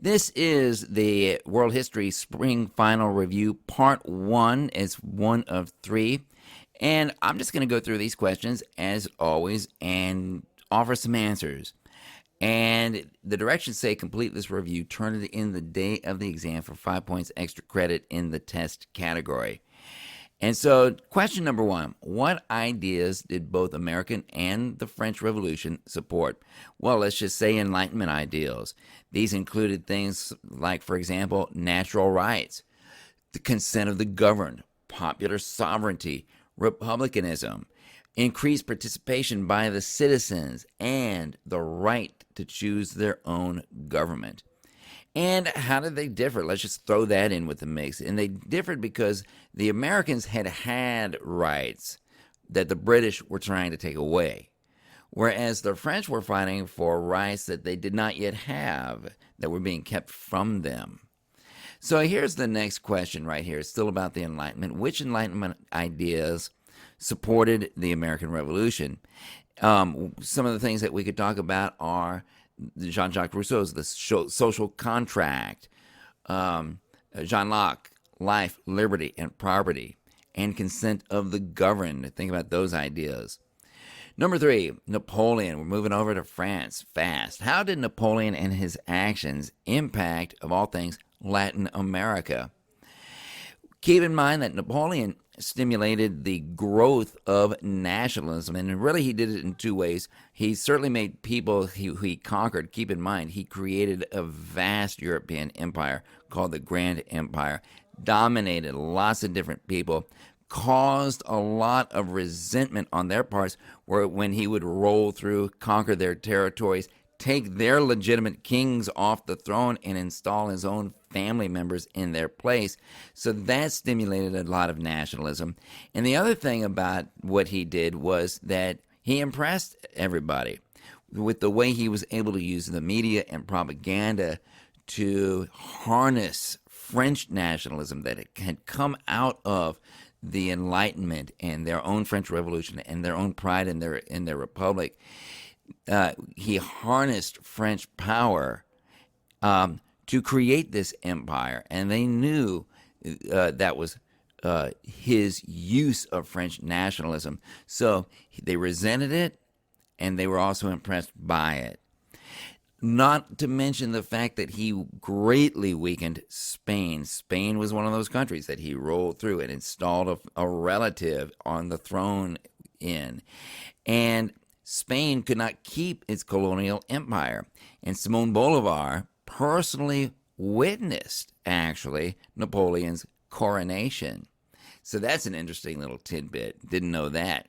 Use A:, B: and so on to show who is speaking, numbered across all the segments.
A: This is the World History Spring Final Review, Part 1. It's one of three. And I'm just going to go through these questions, as always, and offer some answers. And the directions say complete this review, turn it in the day of the exam for 5 points extra credit in the test category. And so, question number one, what ideas did both American and the French Revolution support? Well, let's just say Enlightenment ideals. These included things like, for example, natural rights, the consent of the governed, popular sovereignty, republicanism, increased participation by the citizens, and the right to choose their own government. And how did they differ? Let's just throw that in with the mix. And they differed because the Americans had rights that the British were trying to take away, whereas the French were fighting for rights that they did not yet have, that were being kept from them. So here's the next question right here. It's still about the Enlightenment. Which Enlightenment ideas supported the American Revolution? Some of the things that we could talk about are Jean-Jacques Rousseau's The Social Contract, John Locke, Life, Liberty, and Property, and Consent of the Governed. Think about those ideas. Number 3, Napoleon. We're moving over to France fast. How did Napoleon and his actions impact, of all things, Latin America? Keep in mind that Napoleon stimulated the growth of nationalism, and really he did it in two ways. He certainly made people who he conquered. Keep in mind, he created a vast European empire called the Grand Empire, dominated lots of different people, caused a lot of resentment on their parts when he would roll through, conquer their territories, take their legitimate kings off the throne, and install his own family members in their place. So that stimulated a lot of nationalism. And the other thing about what he did was that he impressed everybody with the way he was able to use the media and propaganda to harness French nationalism that had come out of the Enlightenment and their own French Revolution and their own pride in their republic. He harnessed French power to create this empire, and they knew that was his use of French nationalism. So they resented it, and they were also impressed by it. Not to mention the fact that he greatly weakened Spain. Spain was one of those countries that he rolled through and installed a relative on the throne in. And Spain could not keep its colonial empire. And Simon Bolivar personally witnessed, actually, Napoleon's coronation. So that's an interesting little tidbit. Didn't know that.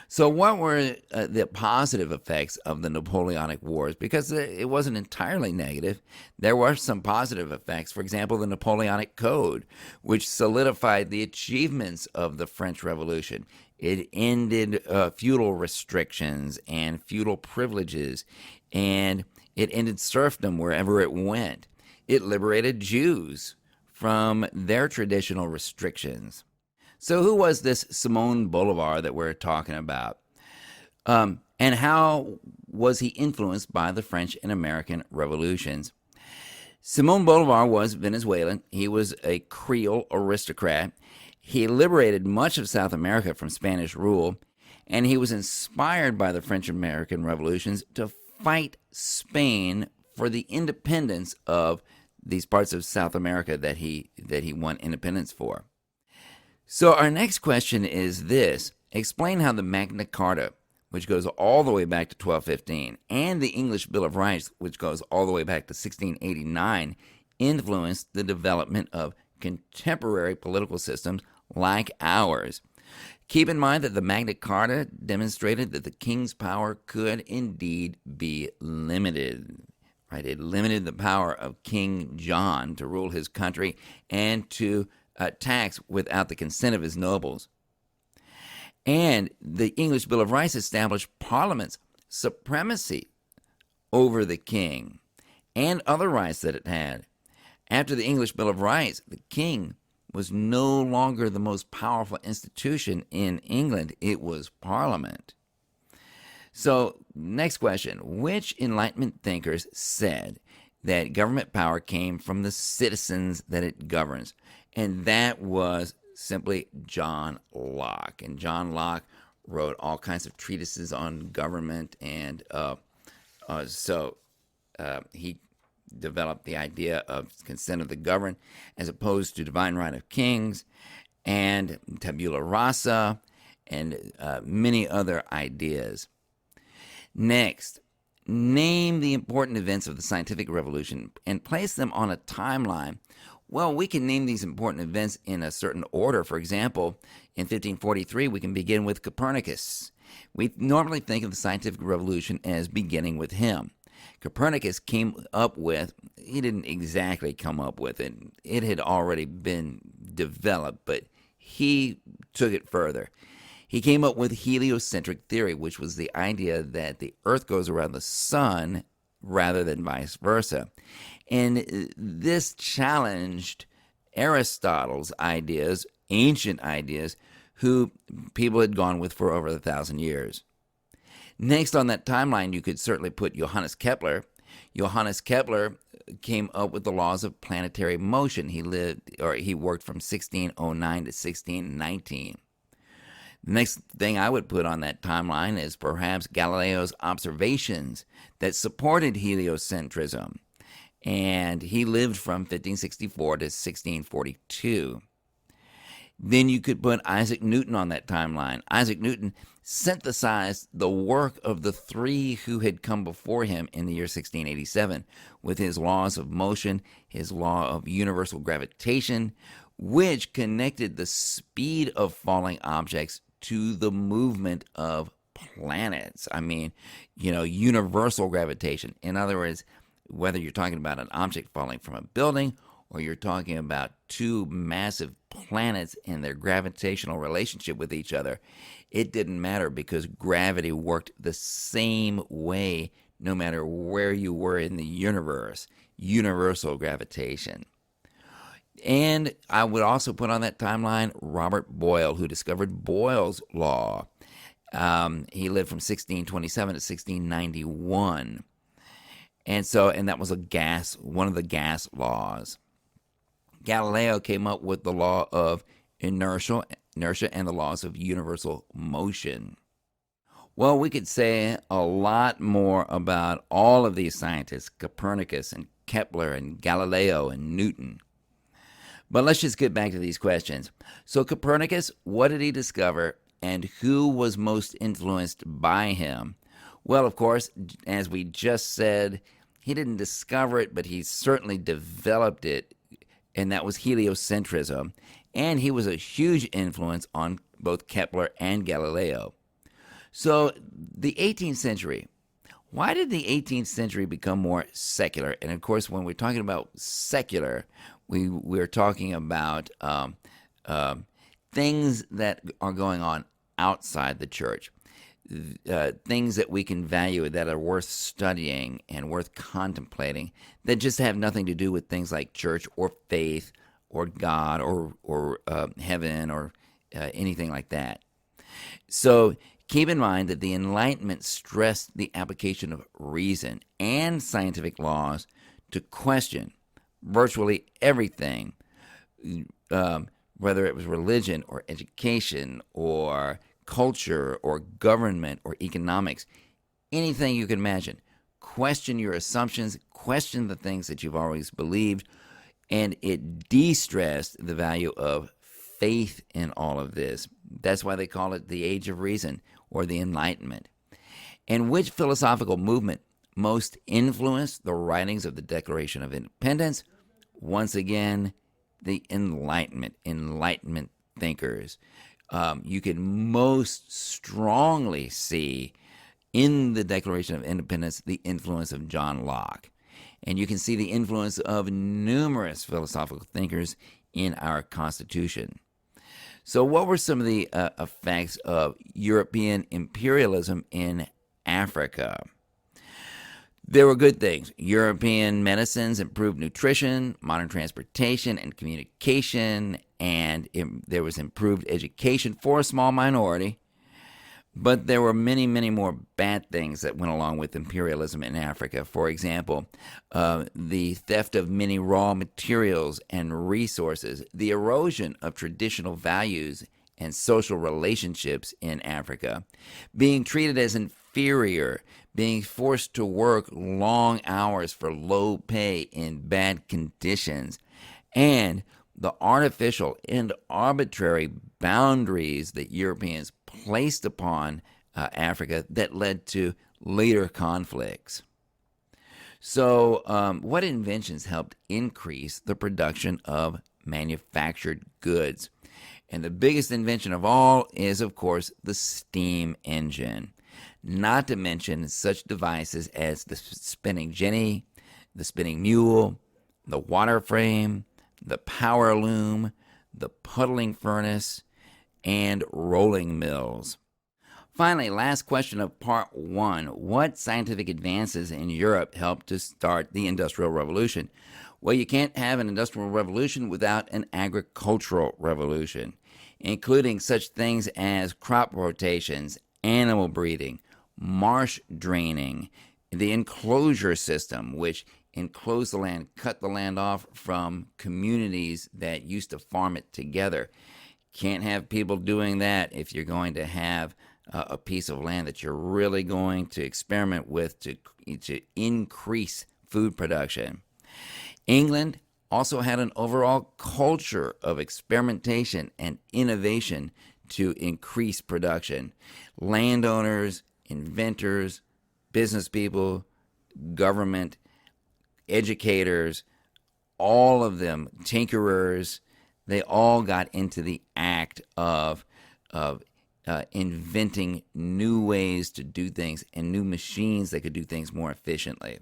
A: So what were the positive effects of the Napoleonic Wars? Because it wasn't entirely negative. There were some positive effects. For example, the Napoleonic Code, which solidified the achievements of the French Revolution. It ended feudal restrictions and feudal privileges, and it ended serfdom wherever it went. It liberated Jews from their traditional restrictions. So who was this Simon Bolivar that we're talking about? And how was he influenced by the French and American revolutions? Simon Bolivar was Venezuelan. He was a Creole aristocrat. He liberated much of South America from Spanish rule, and he was inspired by the French-American revolutions to fight Spain for the independence of these parts of South America that he won independence for. So our next question is this. Explain how the Magna Carta, which goes all the way back to 1215, and the English Bill of Rights, which goes all the way back to 1689, influenced the development of contemporary political systems like ours. Keep in mind that the Magna Carta demonstrated that the king's power could indeed be limited. Right? It limited the power of King John to rule his country and to tax without the consent of his nobles. And the English Bill of Rights established Parliament's supremacy over the king and other rights that it had. After the English Bill of Rights, the king was no longer the most powerful institution in England. It was Parliament. So, next question. Which Enlightenment thinkers said that government power came from the citizens that it governs. And that was simply John Locke. And John Locke wrote all kinds of treatises on government, and he developed the idea of consent of the governed as opposed to divine right of kings, and tabula rasa, and many other ideas. Next, name the important events of the scientific revolution and place them on a timeline. Well, we can name these important events in a certain order. For example, in 1543, we can begin with Copernicus. We normally think of the scientific revolution as beginning with him. Copernicus came up with, he didn't exactly come up with it. It had already been developed, but he took it further. He came up with Heliocentric Theory, which was the idea that the Earth goes around the sun rather than vice versa. And this challenged Aristotle's ideas, ancient ideas, who people had gone with for over 1,000 years. Next on that timeline, you could certainly put Johannes Kepler. Johannes Kepler came up with the laws of planetary motion. He worked from 1609 to 1619. The next thing I would put on that timeline is perhaps Galileo's observations that supported heliocentrism. And he lived from 1564 to 1642. Then you could put Isaac Newton on that timeline. Isaac Newton synthesized the work of the three who had come before him in the year 1687 with his laws of motion, his law of universal gravitation, which connected the speed of falling objects to the movement of planets. I mean, universal gravitation. In other words, whether you're talking about an object falling from a building or you're talking about two massive planets and their gravitational relationship with each other, it didn't matter because gravity worked the same way no matter where you were in the universe. Universal gravitation. And I would also put on that timeline Robert Boyle, who discovered Boyle's law. He lived from 1627 to 1691. And that was one of the gas laws. Galileo came up with the law of inertia and the laws of universal motion. Well, we could say a lot more about all of these scientists, Copernicus and Kepler and Galileo and Newton. But let's just get back to these questions. So Copernicus, what did he discover, and who was most influenced by him? Well, of course, as we just said, he didn't discover it, but he certainly developed it, and that was heliocentrism. And he was a huge influence on both Kepler and Galileo. So the 18th century, why did the 18th century become more secular? And of course, when we're talking about secular, we're talking about things that are going on outside the church, things that we can value that are worth studying and worth contemplating, that just have nothing to do with things like church or faith or God or heaven or anything like that. So keep in mind that the Enlightenment stressed the application of reason and scientific laws to question virtually everything, whether it was religion or education or culture or government or economics, anything you can imagine. Question your assumptions, question the things that you've always believed, and it de-stressed the value of faith in all of this. That's why they call it the Age of Reason or the Enlightenment. And which philosophical movement most influenced the writings of the Declaration of Independence? Once again, the Enlightenment thinkers. You can most strongly see in the Declaration of Independence the influence of John Locke. And you can see the influence of numerous philosophical thinkers in our Constitution. So what were some of the effects of European imperialism in Africa? There were good things. European medicines improved nutrition, modern transportation, and communication, and there was improved education for a small minority. But there were many, many more bad things that went along with imperialism in Africa. For example, the theft of many raw materials and resources, the erosion of traditional values and social relationships in Africa, being treated as inferior, being forced to work long hours for low pay in bad conditions, and the artificial and arbitrary boundaries that Europeans placed upon Africa that led to later conflicts. So, what inventions helped increase the production of manufactured goods? And the biggest invention of all is, of course, the steam engine. Not to mention such devices as the spinning jenny, the spinning mule, the water frame, the power loom, the puddling furnace, and rolling mills. Finally, last question of part one. What scientific advances in Europe helped to start the Industrial Revolution? Well, you can't have an Industrial Revolution without an agricultural revolution, including such things as crop rotations, animal breeding, marsh draining, the enclosure system, which enclosed the land, cut the land off from communities that used to farm it together. Can't have people doing that if you're going to have a piece of land that you're really going to experiment with to increase food production. England also had an overall culture of experimentation and innovation to increase production. Landowners, inventors, business people, government, educators, all of them, tinkerers, they all got into the act of inventing new ways to do things and new machines that could do things more efficiently.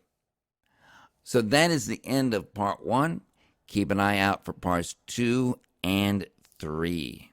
A: So that is the end of part one. Keep an eye out for parts 2 and 3.